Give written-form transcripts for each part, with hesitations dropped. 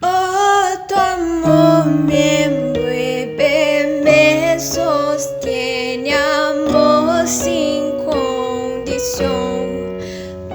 Oh, tu amor me envuelve, me sostiene, amor sin condición.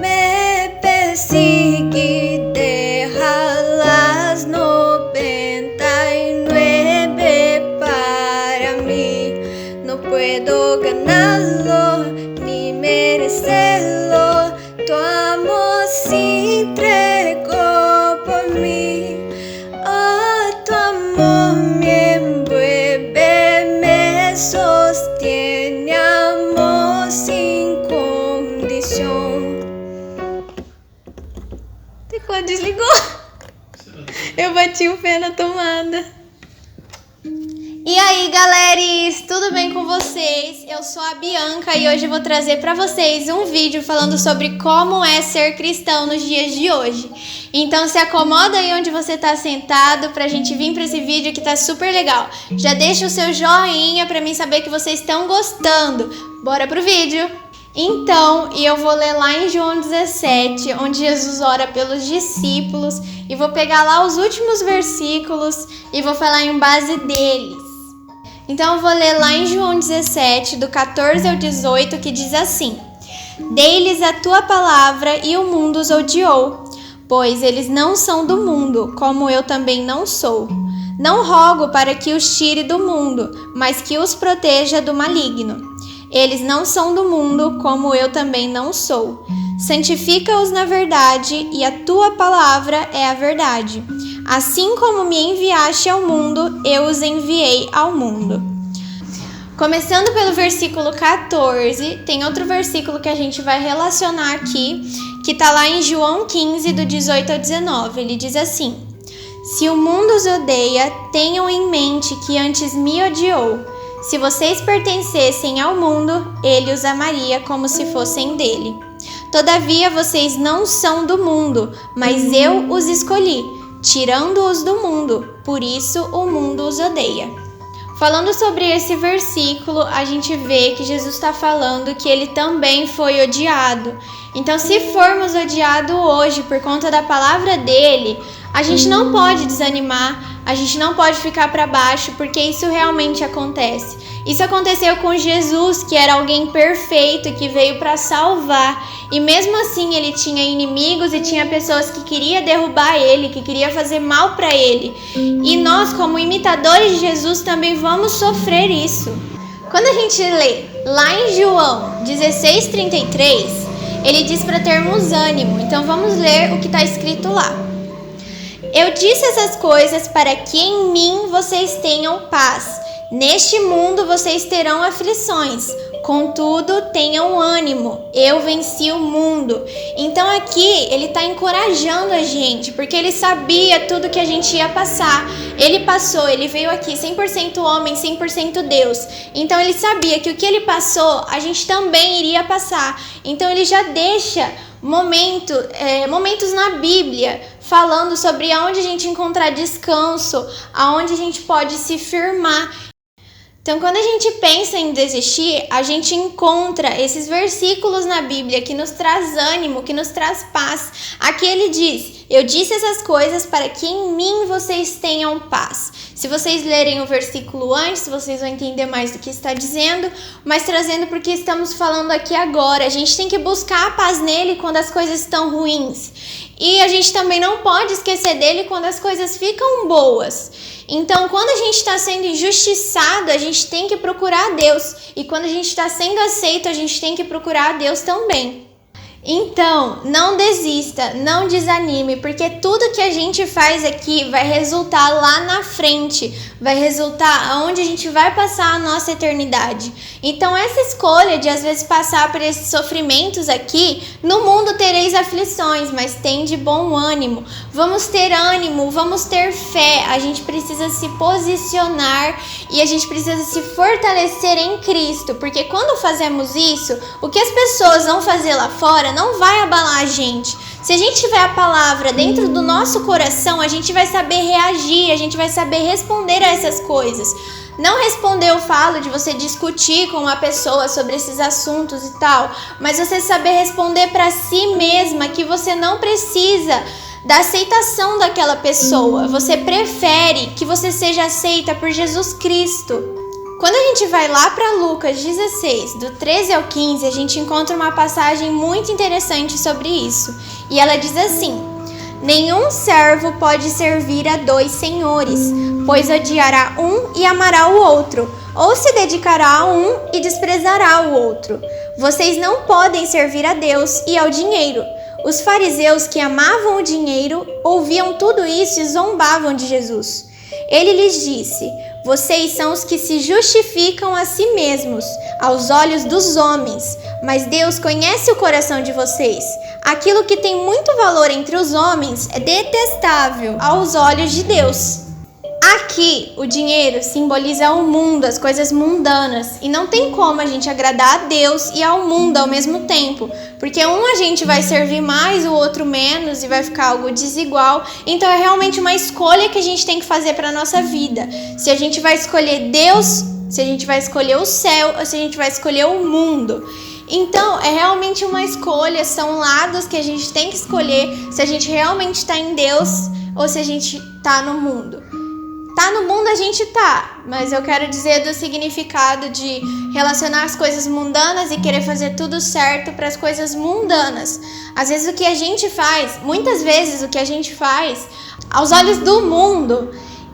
Me persigue, deja las 99 para mí. No puedo ganarlo ni merecerlo. Tu amor se entregó por mí. Oh, tu amor me envuelve, me sostiene, amor sin condición. Desligou? Eu bati o pé na tomada. E aí, galeres, tudo bem com vocês? Eu sou a Bianca e hoje eu vou trazer para vocês um vídeo falando sobre como é ser cristão nos dias de hoje. Então se acomoda aí onde você tá sentado pra gente vir para esse vídeo que tá super legal. Já deixa o seu joinha para mim saber que vocês estão gostando. Bora pro vídeo! Então, eu vou ler lá em João 17, onde Jesus ora pelos discípulos, e vou pegar lá os últimos versículos e vou falar em base deles. Então eu vou ler lá em João 17, do 14 ao 18, que diz assim: Dei-lhes a tua palavra e o mundo os odiou, pois eles não são do mundo, como eu também não sou. Não rogo para que os tire do mundo, mas que os proteja do maligno. Eles não são do mundo, como eu também não sou. Santifica-os na verdade, e a tua palavra é a verdade. Assim como me enviaste ao mundo, eu os enviei ao mundo. Começando pelo versículo 14, tem outro versículo que a gente vai relacionar aqui, que está lá em João 15, do 18 ao 19. Ele diz assim: Se o mundo os odeia, tenham em mente que antes me odiou. Se vocês pertencessem ao mundo, ele os amaria como se fossem dele. Todavia vocês não são do mundo, mas eu os escolhi, tirando-os do mundo, por isso o mundo os odeia. Falando sobre esse versículo, a gente vê que Jesus está falando que ele também foi odiado. Então, se formos odiados hoje por conta da palavra dele, a gente não pode desanimar, a gente não pode ficar para baixo, porque isso realmente acontece. Isso aconteceu com Jesus, que era alguém perfeito, que veio para salvar. E mesmo assim ele tinha inimigos e tinha pessoas que queriam derrubar ele, que queriam fazer mal para ele. E nós, como imitadores de Jesus, também vamos sofrer isso. Quando a gente lê lá em João 16:33, ele diz para termos ânimo. Então vamos ler o que está escrito lá. Eu disse essas coisas para que em mim vocês tenham paz. Neste mundo vocês terão aflições, contudo tenham ânimo, eu venci o mundo. Então aqui ele está encorajando a gente, porque ele sabia tudo que a gente ia passar. Ele passou, ele veio aqui 100% homem, 100% Deus. Então ele sabia que o que ele passou, a gente também iria passar. Então ele já deixa momentos na Bíblia falando sobre aonde a gente encontrar descanso, aonde a gente pode se firmar. Então, quando a gente pensa em desistir, a gente encontra esses versículos na Bíblia que nos traz ânimo, que nos traz paz. Aqui ele diz: eu disse essas coisas para que em mim vocês tenham paz. Se vocês lerem o versículo antes, vocês vão entender mais do que está dizendo, mas trazendo porque estamos falando aqui agora. A gente tem que buscar a paz nele quando as coisas estão ruins. E a gente também não pode esquecer dele quando as coisas ficam boas. Então, quando a gente está sendo injustiçado, a gente tem que procurar a Deus. E quando a gente está sendo aceito, a gente tem que procurar a Deus também. Então, não desista, não desanime, porque tudo que a gente faz aqui vai resultar lá na frente, vai resultar onde a gente vai passar a nossa eternidade. Então, essa escolha de às vezes passar por esses sofrimentos aqui, no mundo tereis aflições, mas tem de bom ânimo. Vamos ter ânimo, vamos ter fé, a gente precisa se posicionar e a gente precisa se fortalecer em Cristo, porque quando fazemos isso, o que as pessoas vão fazer lá fora não vai abalar a gente. Se a gente tiver a palavra dentro do nosso coração, a gente vai saber reagir, a gente vai saber responder a essas coisas. Não responder, eu falo de você discutir com uma pessoa sobre esses assuntos e tal, mas você saber responder para si mesma que você não precisa da aceitação daquela pessoa. Você prefere que você seja aceita por Jesus Cristo. Quando a gente vai lá para Lucas 16, do 13 ao 15, a gente encontra uma passagem muito interessante sobre isso. E ela diz assim: nenhum servo pode servir a 2 senhores, pois odiará um e amará o outro, ou se dedicará a um e desprezará o outro. Vocês não podem servir a Deus e ao dinheiro. Os fariseus, que amavam o dinheiro, ouviam tudo isso e zombavam de Jesus. Ele lhes disse: vocês são os que se justificam a si mesmos, aos olhos dos homens, mas Deus conhece o coração de vocês. Aquilo que tem muito valor entre os homens é detestável aos olhos de Deus. Aqui, o dinheiro simboliza o mundo, as coisas mundanas, e não tem como a gente agradar a Deus e ao mundo ao mesmo tempo, porque a gente vai servir mais, o outro menos, e vai ficar algo desigual. Então é realmente uma escolha que a gente tem que fazer para a nossa vida. Se a gente vai escolher Deus, se a gente vai escolher o céu, ou se a gente vai escolher o mundo. Então, é realmente uma escolha, são lados que a gente tem que escolher, se a gente realmente está em Deus ou se a gente está no mundo. Tá no mundo a gente tá, mas eu quero dizer do significado de relacionar as coisas mundanas e querer fazer tudo certo para as coisas mundanas. Às vezes o que a gente faz, muitas vezes o que a gente faz, aos olhos do mundo,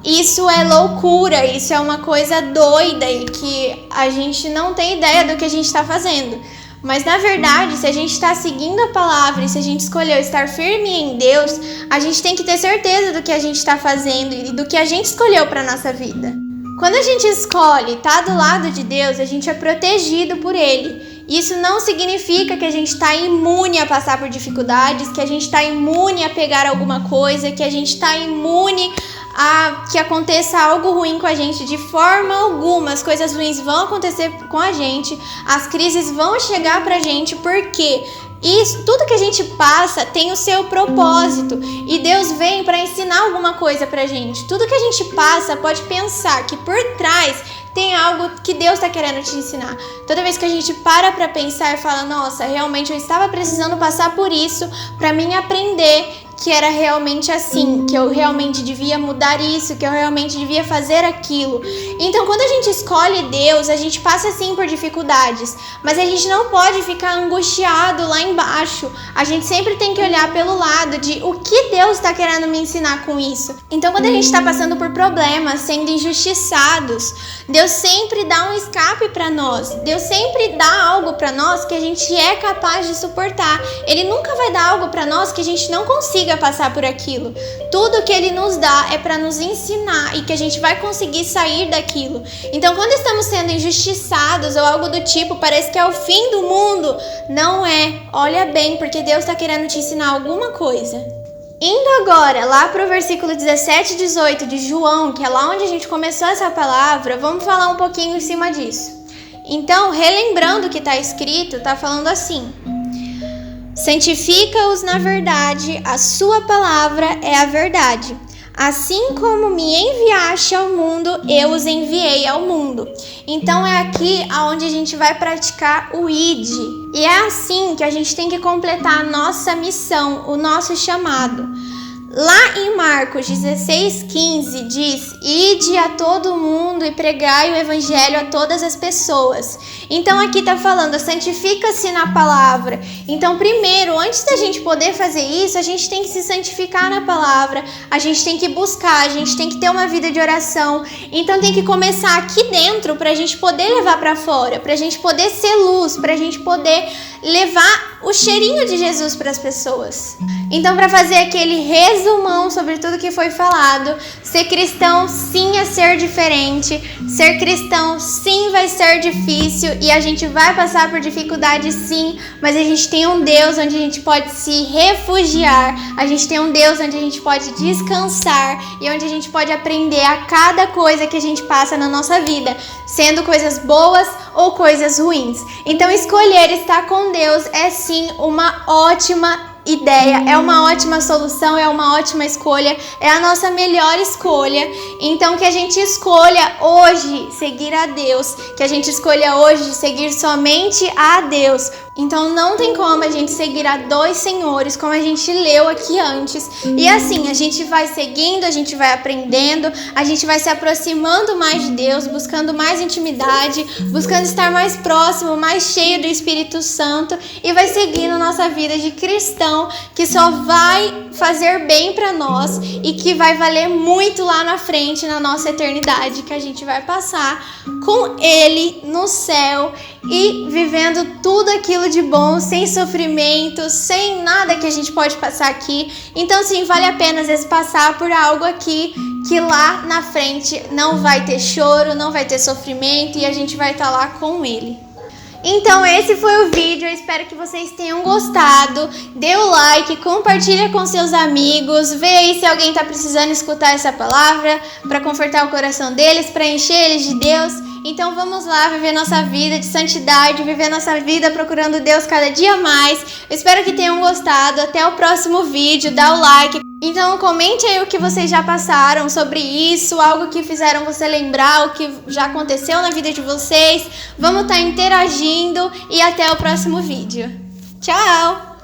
isso é loucura, isso é uma coisa doida e que a gente não tem ideia do que a gente está fazendo. Mas na verdade, se a gente está seguindo a palavra e se a gente escolheu estar firme em Deus, a gente tem que ter certeza do que a gente está fazendo e do que a gente escolheu para a nossa vida. Quando a gente escolhe estar do lado de Deus, a gente é protegido por Ele. Isso não significa que a gente está imune a passar por dificuldades, que a gente está imune a pegar alguma coisa, que a gente está imune a que aconteça algo ruim com a gente. De forma alguma, as coisas ruins vão acontecer com a gente, as crises vão chegar pra gente, porque isso, tudo que a gente passa tem o seu propósito e Deus vem para ensinar alguma coisa pra gente. Tudo que a gente passa, pode pensar que por trás tem algo que Deus está querendo te ensinar. Toda vez que a gente para pensar e fala: nossa, realmente eu estava precisando passar por isso para mim aprender que era realmente assim, que eu realmente devia mudar isso, que eu realmente devia fazer aquilo. Então, quando a gente escolhe Deus, a gente passa sim por dificuldades, mas a gente não pode ficar angustiado lá embaixo. A gente sempre tem que olhar pelo lado de o que Deus está querendo me ensinar com isso. Então, quando a gente está passando por problemas, sendo injustiçados, Deus sempre dá um escape para nós. Deus sempre dá algo para nós que a gente é capaz de suportar. Ele nunca vai dar algo para nós que a gente não consiga passar por aquilo. Tudo que Ele nos dá é para nos ensinar e que a gente vai conseguir sair daquilo. Então, quando estamos sendo injustiçados ou algo do tipo, parece que é o fim do mundo. Não é. Olha bem, porque Deus está querendo te ensinar alguma coisa. Indo agora lá para o versículo 17 e 18 de João, que é lá onde a gente começou essa palavra, vamos falar um pouquinho em cima disso. Então, relembrando o que está escrito, está falando assim: santifica-os na verdade, a sua palavra é a verdade. Assim como me enviaste ao mundo, eu os enviei ao mundo. Então é aqui onde a gente vai praticar o ID. E é assim que a gente tem que completar a nossa missão, o nosso chamado. Lá em Marcos 16:15 diz: ide a todo mundo e pregai o evangelho a todas as pessoas. Então aqui está falando, santifica-se na palavra. Então primeiro, antes da gente poder fazer isso, a gente tem que se santificar na palavra, a gente tem que buscar, a gente tem que ter uma vida de oração. Então tem que começar aqui dentro para a gente poder levar para fora, para a gente poder ser luz, para a gente poder levar o cheirinho de Jesus para as pessoas. Então, para fazer aquele resumão sobre tudo que foi falado, ser cristão sim é ser diferente, ser cristão sim vai ser difícil e a gente vai passar por dificuldades sim, mas a gente tem um Deus onde a gente pode se refugiar, a gente tem um Deus onde a gente pode descansar e onde a gente pode aprender a cada coisa que a gente passa na nossa vida, sendo coisas boas ou coisas ruins. Então, escolher estar com Deus é sim uma ótima ideia, é uma ótima solução, é uma ótima escolha, é a nossa melhor escolha. Então que a gente escolha hoje seguir a Deus, que a gente escolha hoje seguir somente a Deus. Então não tem como a gente seguir a dois senhores, como a gente leu aqui antes. E assim, a gente vai seguindo, a gente vai aprendendo, a gente vai se aproximando mais de Deus, buscando mais intimidade, buscando estar mais próximo, mais cheio do Espírito Santo, e vai seguindo nossa vida de cristão, que só vai fazer bem para nós e que vai valer muito lá na frente, na nossa eternidade, que a gente vai passar com Ele no céu e vivendo tudo aquilo de bom, sem sofrimento, sem nada que a gente pode passar aqui. Então sim, vale a pena às vezes passar por algo aqui que lá na frente não vai ter choro, não vai ter sofrimento e a gente vai estar lá com Ele. Então esse foi o vídeo, eu espero que vocês tenham gostado. Dê o like, compartilha com seus amigos, vê aí se alguém está precisando escutar essa palavra para confortar o coração deles, para encher eles de Deus. Então vamos lá viver nossa vida de santidade, viver nossa vida procurando Deus cada dia mais. Eu espero que tenham gostado. Até o próximo vídeo, dá o like. Então comente aí o que vocês já passaram sobre isso, algo que fizeram você lembrar, o que já aconteceu na vida de vocês. Vamos estar interagindo e até o próximo vídeo. Tchau!